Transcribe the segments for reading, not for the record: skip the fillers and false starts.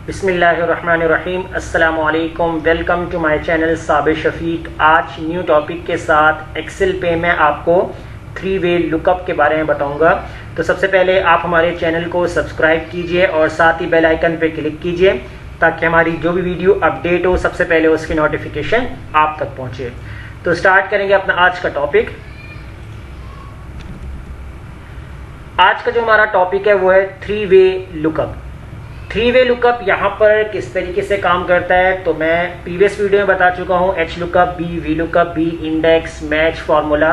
बिस्मिल्लाहिर्रहमानिर्रहीम। अस्सलामु अलैकुम। Welcome to my channel Sabir Shafiq. आज न्यू टॉपिक के साथ एक्सेल पे मैं आपको 3-वे लुकअप के बारे में बताऊंगा। तो सबसे पहले आप हमारे चैनल को सब्सक्राइब कीजिए और साथ ही बेल आइकन पे क्लिक कीजिए ताकि हमारी जो भी वीडियो अपडेट हो सबसे पहले उसकी नोटिफिकेशन आप तक पहुंचे। तो स्टार्ट करेंगे अपना आज का टॉपिक। आज का जो हमारा टॉपिक है वो है 3-वे लुकअप। 3-वे लुकअप यहाँ पर किस तरीके से काम करता है तो मैं प्रीवियस वीडियो में बता चुका हूँ। H lookup B, V lookup B, index, match, formula.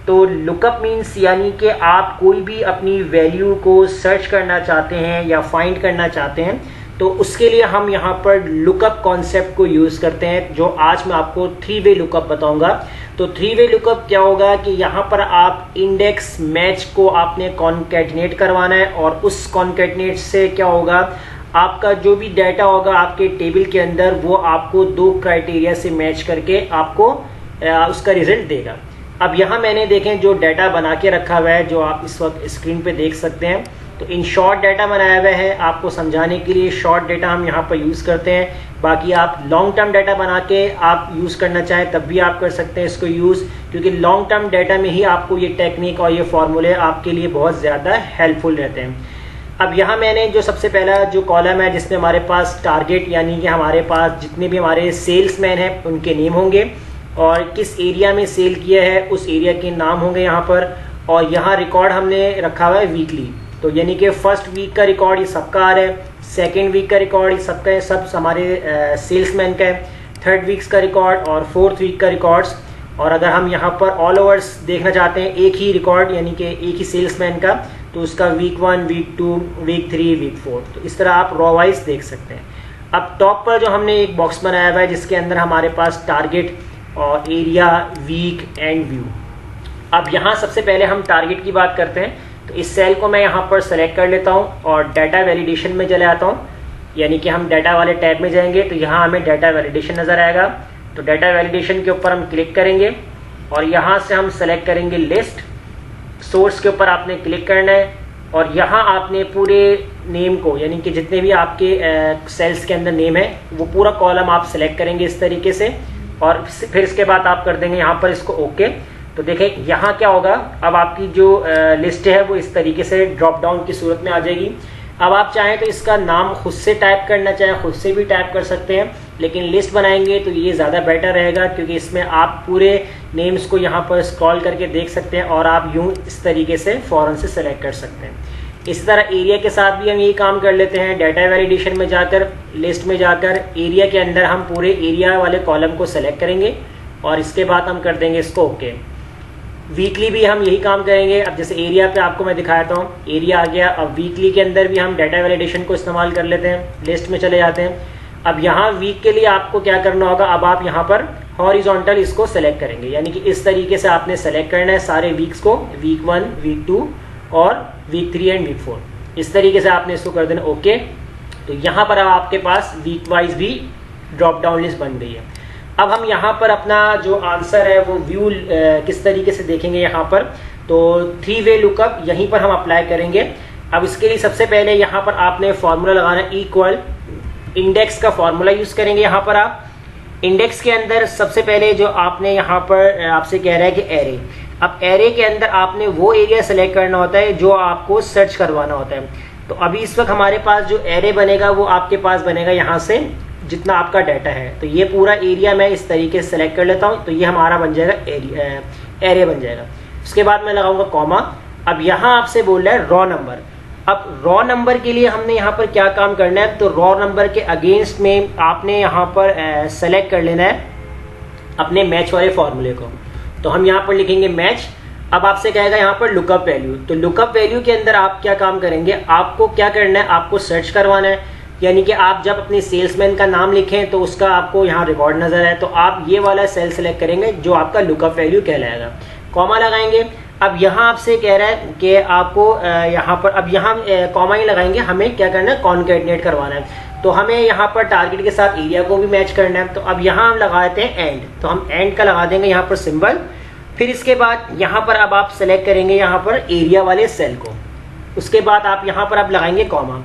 तो लुकअप मीन्स यानी कि आप कोई भी अपनी वैल्यू को सर्च करना चाहते हैं या फाइंड करना चाहते हैं तो उसके लिए हम यहाँ पर लुकअप कॉन्सेप्ट को यूज़ करते हैं, जो आज मैं आपको 3-वे लुकअप बताऊंगा। तो 3-वे लुकअप क्या होगा कि यहाँ पर आप इंडेक्स मैच को आपने कॉन्कैटिनेट करवाना है और उस कॉन्कैटिनेट से क्या होगा, आपका जो भी डाटा होगा आपके टेबल के अंदर वो आपको 2 क्राइटेरिया से मैच करके आपको उसका रिजल्ट देगा। अब यहाँ मैंने देखें जो डाटा बना के रखा हुआ है, जो आप इस वक्त स्क्रीन पे देख सकते हैं। तो इन शॉर्ट डाटा बनाया हुआ है, आपको समझाने के लिए शॉर्ट डाटा हम यहाँ पर यूज़ करते हैं। बाकी आप लॉन्ग टर्म डाटा बना के आप यूज़ करना चाहें तब भी आप कर सकते हैं इसको यूज़, क्योंकि लॉन्ग टर्म डाटा में ही आपको ये टेक्निक और ये फार्मूले आपके लिए बहुत ज़्यादा हेल्पफुल रहते हैं। अब यहाँ मैंने जो सबसे पहला जो कॉलम है जिसमें हमारे पास टारगेट यानी कि हमारे पास जितने भी हमारे सेल्समैन हैं उनके नेम होंगे और किस एरिया में सेल किया है उस एरिया के नाम होंगे यहाँ पर। और यहाँ रिकॉर्ड हमने रखा हुआ है वीकली, तो यानी कि फर्स्ट वीक का रिकॉर्ड ये सबका आ रहा है, सेकेंड वीक का रिकॉर्ड ये सबका है, सब हमारे सेल्समैन का है, थर्ड वीक्स का रिकॉर्ड और फोर्थ वीक का रिकॉर्ड्स। और अगर हम यहाँ पर ऑल ओवर्स देखना चाहते हैं एक ही रिकॉर्ड यानी कि एक ही सेल्समैन का, तो उसका वीक 1, वीक 2, वीक 3, वीक 4, तो इस तरह आप रॉ वाइज देख सकते हैं। अब टॉप पर जो हमने एक बॉक्स बनाया हुआ है जिसके अंदर हमारे पास टारगेट और एरिया, वीक एंड व्यू। अब यहाँ सबसे पहले हम टारगेट की बात करते हैं। तो इस सेल को मैं यहाँ पर सेलेक्ट कर लेता हूँ और डाटा वैलिडेशन में चले आता हूँ, यानी कि हम डाटा वाले टैब में जाएंगे तो यहाँ हमें डाटा वैलिडेशन नज़र आएगा। तो डाटा वैलिडेशन के ऊपर हम क्लिक करेंगे और यहाँ से हम सेलेक्ट करेंगे लिस्ट। सोर्स के ऊपर आपने क्लिक करना है और यहाँ आपने पूरे नेम को यानी कि जितने भी आपके सेल्स के अंदर नेम है वो पूरा कॉलम आप सेलेक्ट करेंगे इस तरीके से और फिर इसके बाद आप कर देंगे यहाँ पर इसको ओके। तो देखें यहाँ क्या होगा, अब आपकी जो लिस्ट है वो इस तरीके से ड्रॉप डाउन की सूरत में आ जाएगी। अब आप चाहें तो इसका नाम खुद से टाइप करना चाहें खुद से भी टाइप कर सकते हैं, लेकिन लिस्ट बनाएंगे तो ये ज़्यादा बेटर रहेगा क्योंकि इसमें आप पूरे नेम्स को यहाँ पर स्क्रॉल करके देख सकते हैं और आप यूँ इस तरीके से फ़ौरन से सेलेक्ट कर सकते हैं। इसी तरह एरिया के साथ भी हम यही काम कर लेते हैं। डाटा वैलिडेशन में जाकर लिस्ट में जाकर एरिया के अंदर हम पूरे एरिया वाले कॉलम को सेलेक्ट करेंगे और इसके बाद हम कर देंगे इसको ओके। वीकली भी हम यही काम करेंगे। अब जैसे एरिया पे आपको मैं दिखाता हूँ, एरिया आ गया। अब वीकली के अंदर भी हम डाटा वैलिडेशन को इस्तेमाल कर लेते हैं, लिस्ट में चले जाते हैं। अब यहाँ वीक के लिए आपको क्या करना होगा, अब आप यहाँ पर हॉरिजॉन्टल इसको सेलेक्ट करेंगे, यानी कि इस तरीके से आपने सेलेक्ट करना है सारे वीक्स को, वीक 1, वीक 2 और वीक 3 एंड वीक 4। इस तरीके से आपने इसको कर देना ओके। तो यहाँ पर अब आपके पास वीक वाइज भी ड्रॉप डाउन लिस्ट बन गई है। अब हम यहाँ पर अपना जो आंसर है वो व्यू किस तरीके से देखेंगे यहाँ पर। तो 3-वे लुकअप यहीं पर हम अप्लाई करेंगे। अब इसके लिए सबसे पहले यहाँ पर आपने फार्मूला लगाना है इक्वल इंडेक्स का फार्मूला यूज़ करेंगे। यहाँ पर आप इंडेक्स के अंदर सबसे पहले जो आपने यहाँ पर आपसे कह रहा है कि एरे। अब एरे के अंदर आपने वो एरिया सेलेक्ट करना होता है जो आपको सर्च करवाना होता है। तो अभी इस वक्त हमारे पास जो एरे बनेगा वो आपके पास बनेगा यहाँ से जितना आपका डाटा है। तो ये पूरा एरिया मैं इस तरीके से सेलेक्ट कर लेता हूँ, तो ये हमारा बन जाएगा एरे बन जाएगा। उसके बाद मैं लगाऊंगा कॉमा। अब यहाँ आपसे बोल रहा है रॉ नंबर। अब रॉ नंबर के लिए हमने यहाँ पर क्या काम करना है, तो रॉ नंबर के अगेंस्ट में आपने यहाँ पर सेलेक्ट कर लेना है अपने मैच वाले फॉर्मूले को। तो हम यहाँ पर लिखेंगे मैच। अब आपसे कहेगा यहाँ पर लुकअप वैल्यू। तो लुकअप वैल्यू के अंदर आप क्या काम करेंगे, आपको क्या करना है, आपको सर्च करवाना है, यानी कि आप जब अपने सेल्समैन का नाम लिखें तो उसका आपको यहाँ रिकॉर्ड नजर है, तो आप ये वाला सेल सेलेक्ट करेंगे जो आपका लुकअप वैल्यू कहलाएगा। कॉमा लगाएंगे। अब यहाँ आपसे कह रहा है कि आपको यहाँ पर अब यहाँ कॉमा ही लगाएंगे, हमें क्या करना है, कॉन्कैटिनेट करवाना है। तो हमें यहाँ पर टारगेट के साथ एरिया को भी मैच करना है। तो अब यहाँ हम लगा देते हैं एंड। तो हम एंड का लगा देंगे यहाँ पर सिंबल। फिर इसके बाद यहाँ पर अब आप सेलेक्ट करेंगे यहाँ पर एरिया वाले सेल को। उसके बाद आप यहाँ पर आप लगाएंगे कॉमा।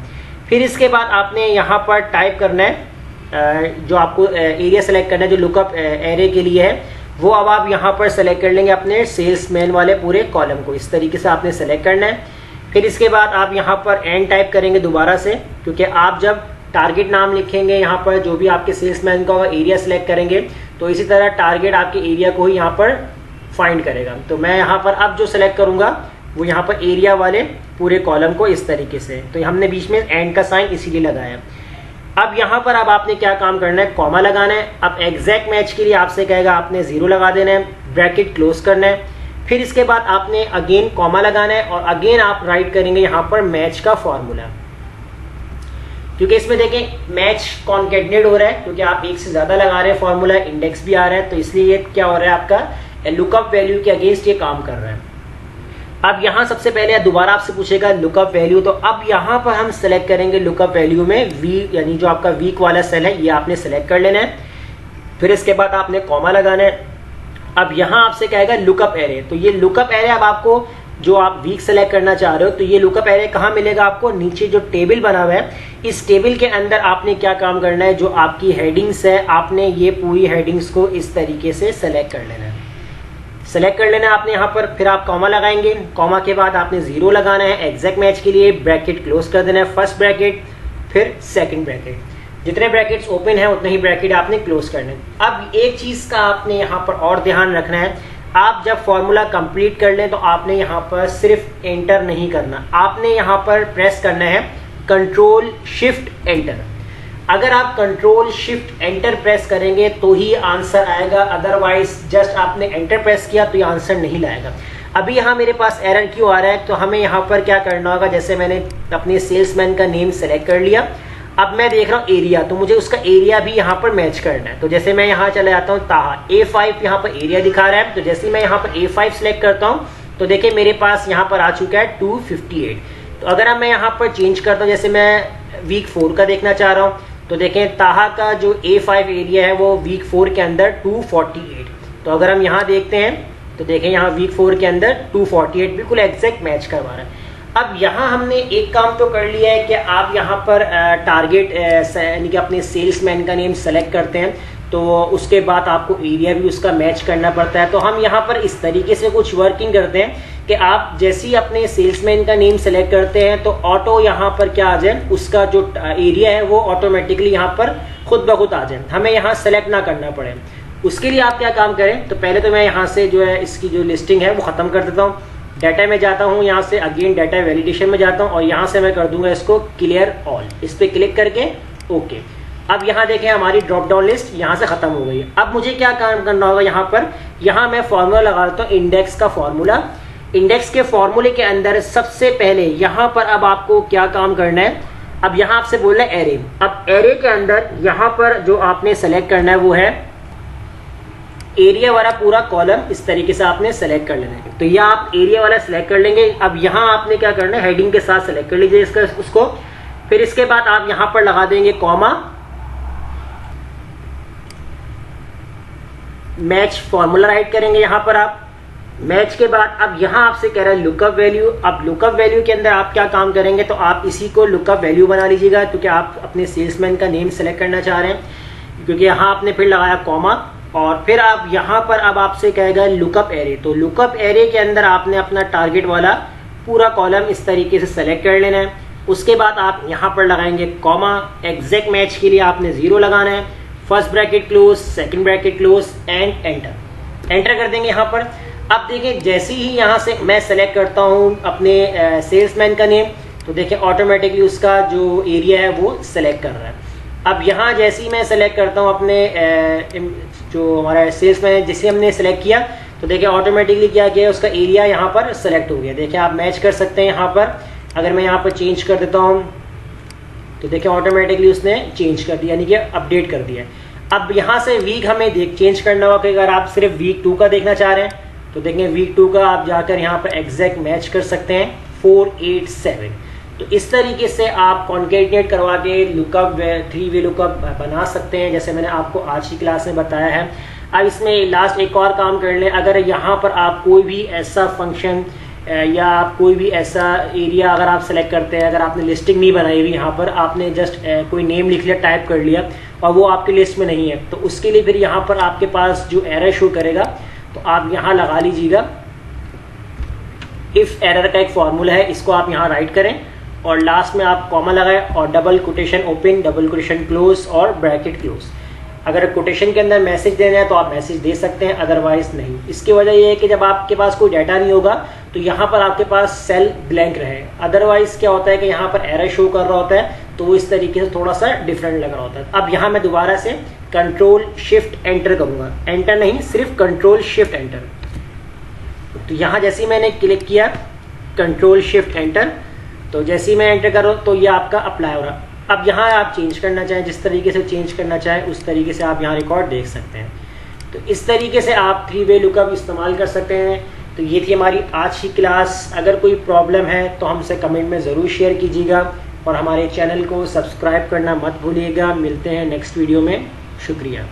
फिर इसके बाद आपने यहाँ पर टाइप करना है जो आपको एरिया सेलेक्ट करना है जो लुकअप एरे के लिए है, वो अब आप यहाँ पर सेलेक्ट कर लेंगे अपने सेल्समैन वाले पूरे कॉलम को। इस तरीके से आपने सेलेक्ट करना है। फिर इसके बाद आप यहाँ पर एंड टाइप करेंगे दोबारा से, क्योंकि आप जब टारगेट नाम लिखेंगे यहाँ पर जो भी आपके सेल्समैन का एरिया सेलेक्ट करेंगे तो इसी तरह टारगेट आपके एरिया को ही यहाँ पर फाइंड करेगा। तो मैं यहाँ पर अब जो सेलेक्ट करूँगा वो यहाँ पर एरिया वाले पूरे कॉलम को इस तरीके से, तो हमने बीच में एंड का साइन इसीलिए लगाया। अब यहाँ पर अब आपने क्या काम करना है, कॉमा लगाना है। अब एग्जैक्ट मैच के लिए आपसे कहेगा आपने 0 लगा देना है, ब्रैकेट क्लोज करना है। फिर इसके बाद आपने अगेन कॉमा लगाना है और अगेन आप राइट करेंगे यहाँ पर मैच का फॉर्मूला, क्योंकि इसमें देखें मैच कॉन्केटनेट हो रहा है क्योंकि आप एक से ज्यादा लगा रहे हैं फॉर्मूला, इंडेक्स भी आ रहा है, तो इसलिए ये क्या हो रहा है आपका लुकअप वैल्यू के अगेंस्ट ये काम कर रहा है। अब यहाँ सबसे पहले दोबारा आपसे पूछेगा लुकअप वैल्यू, तो अब यहाँ पर हम सेलेक्ट करेंगे लुकअप वैल्यू में वी, यानी जो आपका वीक वाला सेल है ये आपने सेलेक्ट कर लेना है। फिर इसके बाद आपने कॉमा लगाना है। अब यहाँ आपसे कहेगा लुकअप एरे, तो ये लुकअप एरे अब आपको जो आप वीक सेलेक्ट करना चाह रहे हो तो ये लुकअप एरे कहाँ मिलेगा आपको, नीचे जो टेबल बना हुआ है इस टेबल के अंदर आपने क्या काम करना है, जो आपकी हेडिंग्स है आपने ये पूरी हेडिंग्स को इस तरीके से सेलेक्ट कर लेना है। सेलेक्ट कर लेना है आपने यहाँ पर, फिर आप कॉमा लगाएंगे। कॉमा के बाद आपने 0 लगाना है एग्जैक्ट मैच के लिए, ब्रैकेट क्लोज कर देना है, फर्स्ट ब्रैकेट फिर सेकंड ब्रैकेट, जितने ब्रैकेट्स ओपन है उतने ही ब्रैकेट आपने क्लोज करने हैं। अब एक चीज का आपने यहाँ पर और ध्यान रखना है, आप जब फॉर्मूला कंप्लीट कर लें तो आपने यहाँ पर सिर्फ एंटर नहीं करना, आपने यहाँ पर प्रेस करना है कंट्रोल शिफ्ट एंटर। अगर आप कंट्रोल शिफ्ट एंटर प्रेस करेंगे तो ही आंसर आएगा, अदरवाइज जस्ट आपने एंटर प्रेस किया तो ये आंसर नहीं लाएगा। अभी यहाँ मेरे पास एरर क्यों आ रहा है, तो हमें यहाँ पर क्या करना होगा, जैसे मैंने अपने सेल्समैन का नेम सेलेक्ट कर लिया, अब मैं देख रहा हूँ एरिया, तो मुझे उसका एरिया भी यहाँ पर मैच करना है। तो जैसे मैं यहाँ चले जाता हूँ ताहा, A5 यहाँ पर एरिया दिखा रहा है, तो जैसे मैं यहाँ पर A5 सेलेक्ट करता हूँ तो देखिए मेरे पास यहाँ पर आ चुका है 258। तो अगर अब मैं यहाँ पर चेंज करता हूँ, जैसे मैं वीक 4 का देखना चाह रहा हूँ, तो देखें ताहा का जो A5 एरिया है वो वीक 4 के अंदर 248। तो अगर हम यहाँ देखते हैं तो देखें यहाँ वीक 4 के अंदर 248 बिल्कुल एग्जैक्ट मैच करवा रहा है। अब यहाँ हमने एक काम तो कर लिया है कि आप यहाँ पर टारगेट यानी कि अपने सेल्समैन का नेम सेलेक्ट करते हैं तो उसके बाद आपको एरिया भी उसका मैच करना पड़ता है। तो हम यहाँ पर इस तरीके से कुछ वर्किंग करते हैं कि आप जैसे ही अपने सेल्समैन का नेम सेलेक्ट करते हैं तो ऑटो यहाँ पर क्या आ जाए, उसका जो एरिया है वो ऑटोमेटिकली यहाँ पर खुद ब खुद आ जाए, हमें यहाँ सेलेक्ट ना करना पड़े। उसके लिए आप क्या काम करें, तो पहले तो मैं यहाँ से जो है इसकी जो लिस्टिंग है वो ख़त्म कर देता हूँ, डाटा में जाता हूँ, यहाँ से अगेन डाटा वैलिडेशन में जाता हूँ और यहाँ से मैं कर दूंगा इसको क्लियर ऑल, इस पर क्लिक करके ओके। अब यहाँ देखें हमारी ड्रॉप डाउन लिस्ट यहाँ से खत्म हो गई है। अब मुझे क्या काम करना होगा, यहाँ पर यहाँ मैं फॉर्मूला लगा देता हूँ इंडेक्स का फॉर्मूला। इंडेक्स के फॉर्मूले के अंदर सबसे पहले यहाँ पर अब आपको क्या काम करना है, अब यहाँ आपसे बोल रहा है एरे। अब एरे के अंदर यहाँ पर जो आपने सेलेक्ट करना है वो है एरिया वाला पूरा कॉलम, इस तरीके से आपने सेलेक्ट कर लेना है। तो यह आप एरिया वाला सेलेक्ट कर लेंगे। अब यहाँ आपने क्या करना है, हेडिंग के साथ सेलेक्ट कर लीजिए इसका उसको। फिर इसके बाद आप यहाँ पर लगा देंगे कॉमा, मैच फॉर्मूला राइट करेंगे यहाँ पर आप। मैच के बाद अब यहाँ आपसे कह रहा है लुकअप वैल्यू। अब लुकअप वैल्यू के अंदर आप क्या काम करेंगे, तो आप इसी को लुकअप वैल्यू बना लीजिएगा क्योंकि आप अपने सेल्समैन का नेम सेलेक्ट करना चाह रहे हैं। क्योंकि यहाँ आपने फिर लगाया कॉमा और फिर आप यहाँ पर अब आपसे कहेगा लुकअप एरे। तो लुकअप एरे के अंदर आपने अपना टारगेट वाला पूरा कॉलम इस तरीके से सेलेक्ट कर लेना है। उसके बाद आप यहाँ पर लगाएंगे कॉमा, एग्जैक्ट मैच के लिए आपने 0 लगाना है, first bracket close, second bracket close and enter. Enter कर देंगे यहाँ पर। अब देखिए जैसे ही यहाँ से मैं सेलेक्ट करता हूँ अपने सेल्समैन का नेम, तो देखिए ऑटोमेटिकली उसका जो एरिया है वो सेलेक्ट कर रहा है। अब यहाँ जैसे ही मैं सेलेक्ट करता हूँ अपने जो हमारा सेल्समैन है जिसे हमने सेलेक्ट किया, तो देखिए ऑटोमेटिकली क्या किया, उसका एरिया यहाँ पर सेलेक्ट हो गया। देखिए आप मैच कर सकते हैं यहाँ पर। अगर मैं यहाँ पर चेंज कर देता हूँ तो देखिए ऑटोमेटिकली उसने चेंज कर दिया, यानी कि अपडेट कर दिया। अब यहाँ से वीक हमें चेंज करना होगा कि अगर आप सिर्फ वीक 2 का देखना चाह रहे हैं तो देखें वीक 2 का आप जाकर यहाँ पर एग्जैक्ट मैच कर सकते हैं 487। तो इस तरीके से आप कॉन्केटिनेट करवा के लुकअप 3 वे लुकअप बना सकते हैं, जैसे मैंने आपको आज की क्लास में बताया है। अब इसमें लास्ट एक और काम कर लें, अगर यहाँ पर आप कोई भी ऐसा फंक्शन या आप कोई भी ऐसा एरिया अगर आप सेलेक्ट करते हैं, अगर आपने लिस्टिंग नहीं बनाई हुई यहाँ पर, आपने जस्ट कोई नेम लिख लिया, टाइप कर लिया और वो आपकी लिस्ट में नहीं है, तो उसके लिए फिर यहाँ पर आपके पास जो एरर शो करेगा तो आप यहाँ लगा लीजिएगा इफ एरर का एक फॉर्मूला है, इसको आप यहाँ राइट करें और लास्ट में आप कॉमा लगाएं और double quotation open, double quotation close और ब्रैकेट क्लोज। अगर कोटेशन के अंदर मैसेज देना है तो आप मैसेज दे सकते हैं, अदरवाइज नहीं। इसकी वजह यह है कि जब आपके पास कोई डाटा नहीं होगा तो यहाँ पर आपके पास सेल ब्लैंक रहे, अदरवाइज क्या होता है कि यहाँ पर एरर शो कर रहा होता है तो वो इस तरीके से थोड़ा सा डिफरेंट लग रहा होता है। अब यहाँ मैं दोबारा से कंट्रोल शिफ्ट एंटर करूंगा, एंटर नहीं सिर्फ कंट्रोल शिफ्ट एंटर। तो यहाँ जैसे ही मैंने क्लिक किया कंट्रोल शिफ्ट एंटर, तो जैसे ही मैं एंटर कर रहा हूँ तो ये आपका अप्लाई हो रहा। अब यहाँ आप चेंज करना चाहें, जिस तरीके से चेंज करना चाहें उस तरीके से आप यहाँ रिकॉर्ड देख सकते हैं। तो इस तरीके से आप 3-वे लुकअप इस्तेमाल कर सकते हैं। तो ये थी हमारी आज की क्लास। अगर कोई प्रॉब्लम है तो हमसे कमेंट में ज़रूर शेयर कीजिएगा और हमारे चैनल को सब्सक्राइब करना मत भूलिएगा। मिलते हैं नेक्स्ट वीडियो में, शुक्रिया।